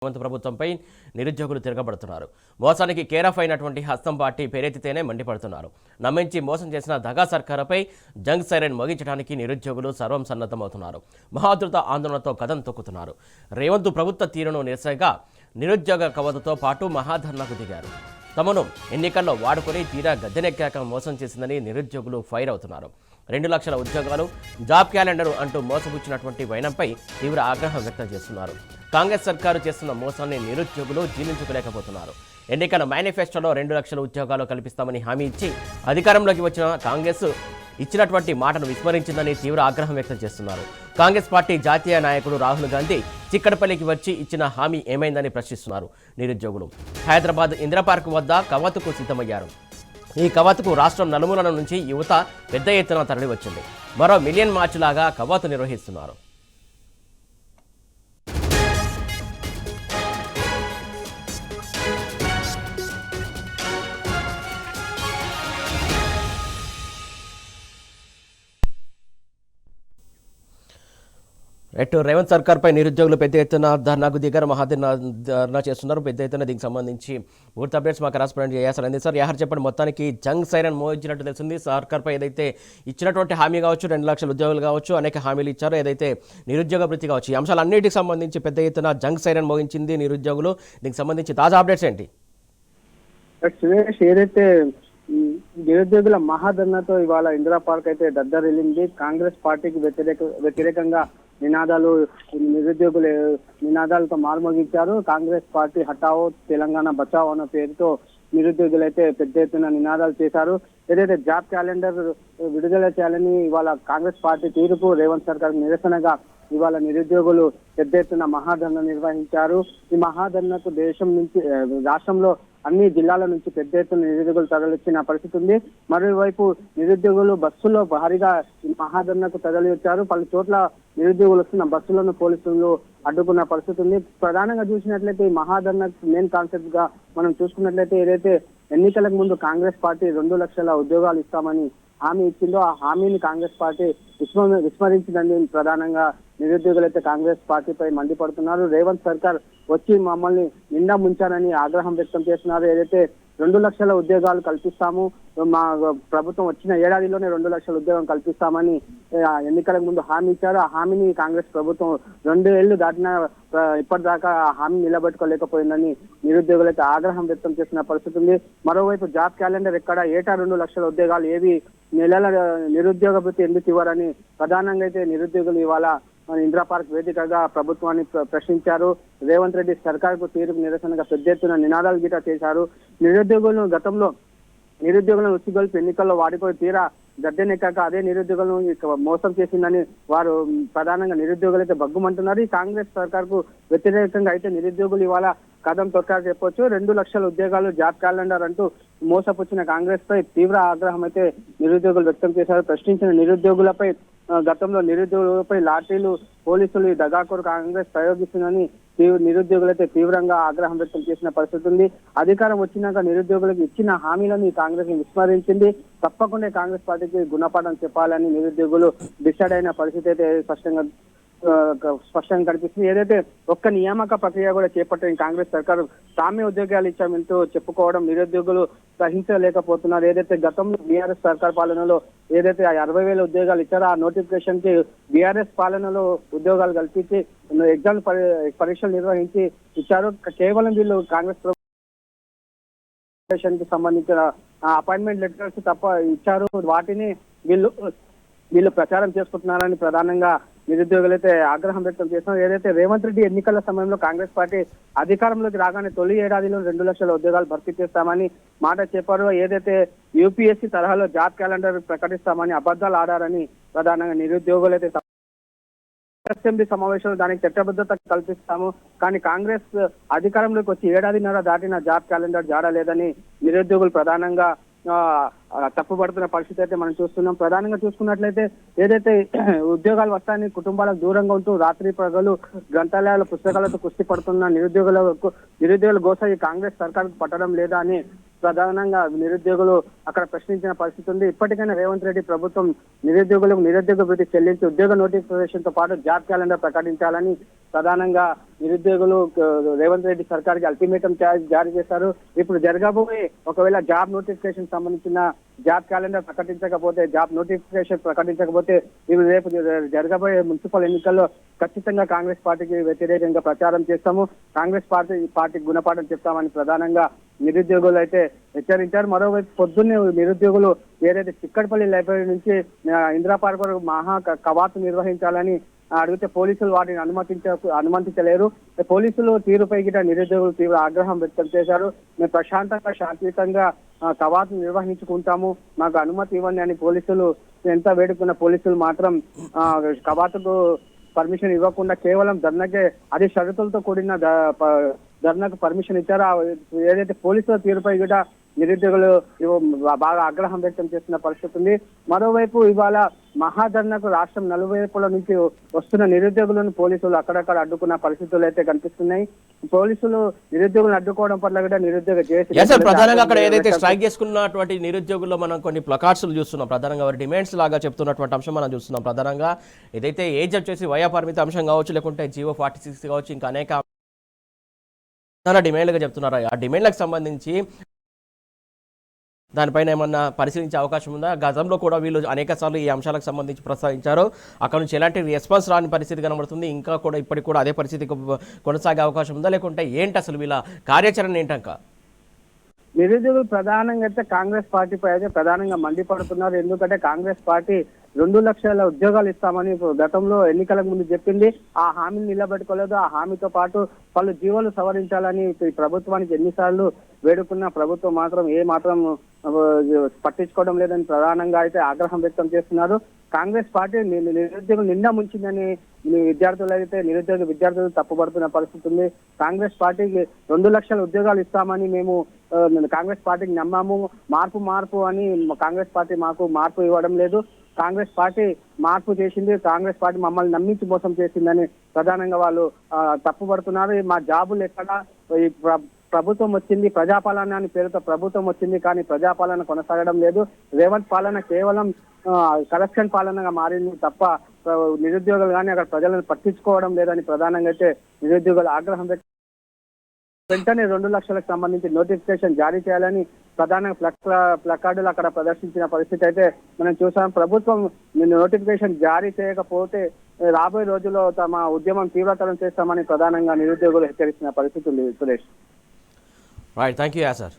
రేవంత్ ప్రభుత్వంపై నిరుద్యోగులు తిరగబడుతున్నారు. మోసానికి కేరాఫ్ అయినటువంటి హస్తం పార్టీ పేరెత్తితేనే మండిపడుతున్నారు. నమ్మించి మోసం చేసిన దగా సర్కారుపై జంగ్ సైరన్ మోగించడానికి నిరుద్యోగులు సర్వం సన్నద్ధమవుతున్నారు. మహాద్రుత ఆందోళనతో కదం తొక్కుతున్నారు. రేవంత్ ప్రభుత్వ తీరును నిరసనగా నిరుద్యోగ కవతతో పాటు మహాధర్నాకు దిగారు. తమను ఎన్నికల్లో వాడుకొని తీరా గద్దెనెక్కాక మోసం చేసిందని నిరుద్యోగులు ఫైర్ అవుతున్నారు. 2 లక్షల ఉద్యోగాలు, జాబ్ క్యాలెండర్ అంటూ మోసపుచ్చినటువంటి వైనంపై తీవ్ర ఆగ్రహం వ్యక్తం చేస్తున్నారు. కాంగ్రెస్ సర్కారు చేస్తున్న మోసాన్ని నిరుద్యోగులు జీర్ణించుకోలేకపోతున్నారు. ఎన్నికల మేనిఫెస్టోలో 2 లక్షల ఉద్యోగాలు కల్పిస్తామని హామీ ఇచ్చి అధికారంలోకి వచ్చిన కాంగ్రెస్ ఇచ్చినటువంటి మాటను విస్మరించిందని తీవ్ర ఆగ్రహం వ్యక్తం చేస్తున్నారు. కాంగ్రెస్ పార్టీ జాతీయ నాయకుడు రాహుల్ గాంధీ చిక్కడపల్లికి వచ్చి ఇచ్చిన హామీ ఏమైందని ప్రశ్నిస్తున్నారు నిరుద్యోగులు. హైదరాబాద్ ఇంద్రపార్క్ వద్ద కవాతుకు సిద్ధమయ్యారు. ఈ కవాతుకు రాష్ట్రం నలుమూలల నుంచి యువత పెద్ద ఎత్తున తరలివచ్చింది. మరో మిలియన్ మార్చ్ లాగా కవాతు నిర్వహిస్తున్నారు. రేవంత్ సర్కార్పై నిరుద్యోగులు పెద్ద ఎత్తున ధర్నాకు దిగారు. మహాధర్నా చేస్తున్నారు. పెద్ద ఎత్తున దీనికి సంబంధించి పూర్తి అప్డేట్స్ మా కరెస్పాండెంట్ యాసర్ అందిస్తారు. యాహర్ చెప్పండి, మొత్తానికి జంగ్ సైరన్ మోగించినట్టు తెలిసింది. సర్కార్పై ఏదైతే ఇచ్చినటువంటి హామీ కావచ్చు, 2 లక్షల ఉద్యోగులు కావచ్చు, అనేక హామీలు ఇచ్చారు. ఏదైతే నిరుద్యోగ వృత్తి కావచ్చు, ఈ అంశాలన్నిటికి సంబంధించి పెద్ద ఎత్తున జంగ్ సైరన్ మోగించింది నిరుద్యోగులు. దీనికి సంబంధించి తాజా అప్డేట్స్ ఏంటి? ఏదైతే నిరుద్యోగుల మహాధర్నాతో ఇవాళ ఇందిరా పార్క్ అయితే దద్దరిల్లింది. కాంగ్రెస్ పార్టీకి వ్యతిరేకంగా నినాదాలు నిరుద్యోగులు నినాదాలతో మారుమోగించారు. కాంగ్రెస్ పార్టీ హటావో తెలంగాణ బచావో అన్న పేరుతో నిరుద్యోగులు అయితే పెద్ద ఎత్తున నినాదాలు చేశారు. ఏదైతే జాబ్ క్యాలెండర్ విడుదల చేయాలని ఇవాళ కాంగ్రెస్ పార్టీ తీరుకు రేవంత్ సర్కార్ నిరసనగా ఇవాళ నిరుద్యోగులు పెద్ద ఎత్తున మహాధర్నా నిర్వహించారు. ఈ మహాధర్నాకు దేశం నుంచి రాష్ట్రంలో అన్ని జిల్లాల నుంచి పెద్ద ఎత్తున నిరుద్యోగులు తరలిచ్చిన పరిస్థితి ఉంది. మరోవైపు నిరుద్యోగులు బస్సుల్లో భారీగా ఈ మహాధర్నాకు తరలి వచ్చారు. పలు చోట్ల నిరుద్యోగులు వస్తున్న బస్సులను పోలీసులు అడ్డుకున్న పరిస్థితి ఉంది. ప్రధానంగా చూసినట్లయితే ఈ మహాధర్నా మెయిన్ కాన్సెప్ట్ గా మనం చూసుకున్నట్లయితే ఏదైతే ఎన్నికలకు ముందు కాంగ్రెస్ పార్టీ 2 లక్షల ఉద్యోగాలు ఇస్తామని హామీ ఇచ్చిందో ఆ హామీని కాంగ్రెస్ పార్టీ విస్మరించిందని ప్రధానంగా నిరుద్యోగులు అయితే కాంగ్రెస్ పార్టీపై మండిపడుతున్నారు. రేవంత్ సర్కార్ వచ్చి మమ్మల్ని నిండా ముంచానని ఆగ్రహం వ్యక్తం చేస్తున్నారు. ఏదైతే 2 లక్షల ఉద్యోగాలు కల్పిస్తాము, మా ప్రభుత్వం వచ్చిన ఏడాదిలోనే 2 లక్షల ఉద్యోగం కల్పిస్తామని ఎన్నికలకు ముందు హామీ ఇచ్చారు. ఆ హామీని కాంగ్రెస్ ప్రభుత్వం 2 ఏళ్లు దాటినా ఇప్పటిదాకా ఆ హామీ నిలబెట్టుకోలేకపోయిందని నిరుద్యోగులు అయితే ఆగ్రహం వ్యక్తం చేసిన పరిస్థితి ఉంది. మరోవైపు జాబ్ క్యాలెండర్ ఎక్కడ ఏటా 2 లక్షల ఉద్యోగాలు ఏవి నెలల నిరుద్యోగ భృతి ఎందుకు ఇవ్వరని ప్రధానంగా అయితే నిరుద్యోగులు ఇవాళ ఇందిరా పార్క్ వేదికగా ప్రభుత్వాన్ని ప్రశ్నించారు. రేవంత్ రెడ్డి సర్కార్కు తీరుకు నిరసనగా పెద్ద ఎత్తున నినాదాలు గీట చేశారు. నిరుద్యోగులను ఉసిగొల్పి ఎన్నికల్లో వాడిపోయి తీరా గద్దెనెక్కాక అదే నిరుద్యోగులను మోసం చేసిందని వారు ప్రధానంగా నిరుద్యోగులు అయితే బగ్గుమంటున్నారు. ఈ కాంగ్రెస్ సర్కార్కు వ్యతిరేకంగా అయితే నిరుద్యోగులు ఇవాళ కదం తొక్కారు చెప్పొచ్చు. 2 లక్షల ఉద్యోగాలు జాబ్ క్యాలెండర్ అంటూ మోసపుచ్చిన కాంగ్రెస్ పై తీవ్ర ఆగ్రహం అయితే నిరుద్యోగులు వ్యక్తం చేశారు. ప్రశ్నించిన నిరుద్యోగులపై గతంలో నిరుద్యోగులపై లాఠీలు పోలీసులు ఈ దగాకోరు కాంగ్రెస్ ప్రయోగిస్తుందని నిరుద్యోగులు అయితే తీవ్రంగా ఆగ్రహం వ్యక్తం చేసిన పరిస్థితి ఉంది. అధికారం వచ్చినాక నిరుద్యోగులకు ఇచ్చిన హామీలను ఈ కాంగ్రెస్ విస్మరించింది. తప్పకుండా కాంగ్రెస్ పార్టీకి గుణపాఠం చెప్పాలని నిరుద్యోగులు డిసైడ్ అయిన పరిస్థితి అయితే స్పష్టంగా కనిపిస్తుంది. ఏదైతే ఒక్క నియామక ప్రక్రియ కూడా చేపట్టిన కాంగ్రెస్ సర్కారు తామే ఉద్యోగాలు ఇచ్చామంటూ చెప్పుకోవడం నిరుద్యోగులు సహించలేకపోతున్నారు. ఏదైతే గతంలో బీఆర్ఎస్ సర్కార్ పాలనలో ఏదైతే 60,000 ఉద్యోగాలు ఇచ్చారో ఆ నోటిఫికేషన్ కి బీఆర్ఎస్ పాలనలో ఉద్యోగాలు కల్పించి ఎగ్జామ్ పరీక్షలు నిర్వహించి ఇచ్చారు. కేవలం వీళ్ళు కాంగ్రెస్ ప్రభుత్వం కి సంబంధించిన అపాయింట్మెంట్ లెటర్స్ తప్ప ఇచ్చారు. వాటిని వీళ్ళు ప్రచారం చేసుకుంటున్నారని ప్రధానంగా నిరుద్యోగులు అయితే ఆగ్రహం వ్యక్తం చేస్తున్నారు. ఏదైతే రేవంత్ రెడ్డి ఎన్నికల సమయంలో కాంగ్రెస్ పార్టీ అధికారంలోకి రాగానే తొలి ఏడాదిలో 2 లక్షల ఉద్యోగాలు భర్తీ చేస్తామని మాట చెప్పారు. ఏదైతే యూపీఎస్సీ తరహాలో జాబ్ క్యాలెండర్ ప్రకటిస్తామని అబద్ధాలు ఆడారని ప్రధానంగా నిరుద్యోగులు అయితే అసెంబ్లీ సమావేశంలో దానికి చట్టబద్ధత కల్పిస్తాము, కానీ కాంగ్రెస్ అధికారంలోకి వచ్చి ఏడాదిన్నర దాటిన జాబ్ క్యాలెండర్ జాడలేదని నిరుద్యోగులు ప్రధానంగా తప్పుపడుతున్న పరిస్థితి అయితే మనం చూస్తున్నాం. ప్రధానంగా చూసుకున్నట్లయితే ఏదైతే ఉద్యోగాలు వస్తాయని కుటుంబాలకు దూరంగా ఉంటూ రాత్రి పగలు గ్రంథాలయాల పుస్తకాలతో కుస్తీ పడుతున్న నిరుద్యోగుల గోస ఈ కాంగ్రెస్ సర్కార్కు పట్టడం లేదా అని ప్రధానంగా నిరుద్యోగులు అక్కడ ప్రశ్నించిన పరిస్థితి ఉంది. ఇప్పటికైనా రేవంత్ రెడ్డి ప్రభుత్వం నిరుద్యోగులకు నిరుద్యోగ భృతి చెల్లించి ఉద్యోగ నోటిఫికేషన్ తో పాటు జాబ్ క్యాలెండర్ ప్రకటించాలని ప్రధానంగా నిరుద్యోగులు రేవంత్ రెడ్డి సర్కార్కి అల్టిమేటం జారీ చేశారు. ఇప్పుడు జరగబోయే ఒకవేళ జాబ్ నోటిఫికేషన్ సంబంధించిన జాబ్ క్యాలెండర్ ప్రకటించకపోతే, జాబ్ నోటిఫికేషన్ ప్రకటించకపోతే ఇవి రేపు జరగబోయే మున్సిపల్ ఎన్నికల్లో ఖచ్చితంగా కాంగ్రెస్ పార్టీకి వ్యతిరేకంగా ప్రచారం చేస్తాము, కాంగ్రెస్ పార్టీకి గుణపాఠం చెప్తామని ప్రధానంగా నిరుద్యోగులు అయితే హెచ్చరించారు. మరోవైపు పొద్దున్నే నిరుద్యోగులు ఏదైతే చిక్కడపల్లి లైబ్రరీ నుంచి ఇందిరా పార్క్ వరకు మహా కవాతు నిర్వహించాలని అడిగితే పోలీసులు వాటిని అనుమతించలేరు. పోలీసులు తీరుపై గిట నిరుద్యోగులు తీవ్ర ఆగ్రహం వ్యక్తం చేశారు. మేము ప్రశాంతంగా శాంతియుతంగా కవాతు నిర్వహించుకుంటాము, మాకు అనుమతి ఇవ్వండి అని పోలీసులు ఎంత వేడుకున్న పోలీసులు మాత్రం కవాతుకు పర్మిషన్ ఇవ్వకుండా కేవలం ధర్నాకే అది షరతులతో కూడిన ధర్నాకు పర్మిషన్ ఇచ్చారు. ఏదైతే పోలీసుల తీరుపై కూడా నిరుద్యోగులు బాగా ఆగ్రహం వ్యక్తం చేస్తున్న పరిస్థితి ఉంది. మరోవైపు ఇవాళ మహాధర్నాకు రాష్ట్రం నలువైపుల నుంచి వస్తున్న నిరుద్యోగులను పోలీసులు అక్కడక్కడ అడ్డుకున్న పరిస్థితులు అయితే కనిపిస్తున్నాయి. పోలీసులు నిరుద్యోగులను అడ్డుకోవడం పట్ల కూడా నిరుద్యోగ ప్రధానంగా అక్కడ ఏదైతే స్ట్రైక్ చేసుకున్నటువంటి నిరుద్యోగుల్లో మనం కొన్ని ప్లకార్డ్స్ చూస్తున్నాం. ప్రధానంగా వారి డిమాండ్స్ లాగా చెప్తున్నటువంటి అంశం మనం చూస్తున్నాం. ప్రధానంగా ఏదైతే ఏజ్ వచ్చేసి వయా పరిమిత అంశం కావచ్చు, లేకుంటే జీవో 46 కావచ్చు, ఇంకా అనేక డిమాండ్లుగా చెప్తున్నారు. ఆ డిమాండ్లకు సంబంధించి దానిపైన ఏమన్నా పరిశీలించే అవకాశం ఉందా? గతంలో కూడా వీళ్ళు అనేక సార్లు ఈ అంశాలకు సంబంధించి ప్రస్తావించారు. అక్కడ నుంచి ఎలాంటి రెస్పాన్స్ రాని పరిస్థితి కనబడుతుంది. ఇంకా కూడా ఇప్పటికి కూడా అదే పరిస్థితి కొనసాగే అవకాశం ఉందా, లేకుంటే ఏంటి అసలు వీళ్ళ కార్యాచరణ ఏంటంక? నిరుద్యోగులు ప్రధానంగా అయితే కాంగ్రెస్ పార్టీపై అయితే ప్రధానంగా మండిపడుతున్నారు. ఎందుకంటే కాంగ్రెస్ పార్టీ 2 లక్షల ఉద్యోగాలు ఇస్తామని గతంలో ఎన్నికలకు ముందు చెప్పింది. ఆ హామీని నిలబెట్టుకోలేదు. ఆ హామీతో పాటు పలు జీవోలు సవరించాలని ప్రభుత్వానికి ఎన్నిసార్లు వేడుకున్న ప్రభుత్వం మాత్రం పట్టించుకోవడం లేదని ప్రధానంగా అయితే ఆగ్రహం వ్యక్తం చేస్తున్నారు. కాంగ్రెస్ పార్టీ నిరుద్యోగులు నిండా ముంచిందని నిరుద్యోగ విద్యార్థులు తప్పుపడుతున్న పరిస్థితి ఉంది. కాంగ్రెస్ పార్టీకి 2 లక్షల ఉద్యోగాలు ఇస్తామని మేము కాంగ్రెస్ పార్టీకి నమ్మాము. మార్పు అని కాంగ్రెస్ పార్టీ మాకు మార్పు ఇవ్వడం లేదు. కాంగ్రెస్ పార్టీ మార్పు చేసింది, కాంగ్రెస్ పార్టీ మమ్మల్ని నమ్మించి మోసం చేసిందని ప్రధానంగా వాళ్ళు తప్పుపడుతున్నారు. మా జాబులు ఎక్కడ, ఈ ప్రభుత్వం వచ్చింది, ప్రజాపాలన అని పేరుతో ప్రభుత్వం వచ్చింది, కానీ ప్రజాపాలన కొనసాగడం లేదు. రేవంత్ పాలన కేవలం కరప్షన్ పాలనగా మారింది తప్ప నిరుద్యోగులు కానీ అక్కడ ప్రజలను పట్టించుకోవడం లేదని ప్రధానంగా అయితే నిరుద్యోగులు ఆగ్రహం వెంటనే 2 లక్షలకు సంబంధించి నోటిఫికేషన్ జారీ చేయాలని ప్రధానంగా ప్లకార్డులు అక్కడ ప్రదర్శించిన పరిస్థితి అయితే మనం చూసాం. ప్రభుత్వం నోటిఫికేషన్ జారీ చేయకపోతే రాబోయే రోజుల్లో తమ ఉద్యమం తీవ్రతరం చేస్తామని ప్రధానంగా నిరుద్యోగులు హెచ్చరిస్తున్న పరిస్థితి ఉంది. Suresh. Right, thank you sir.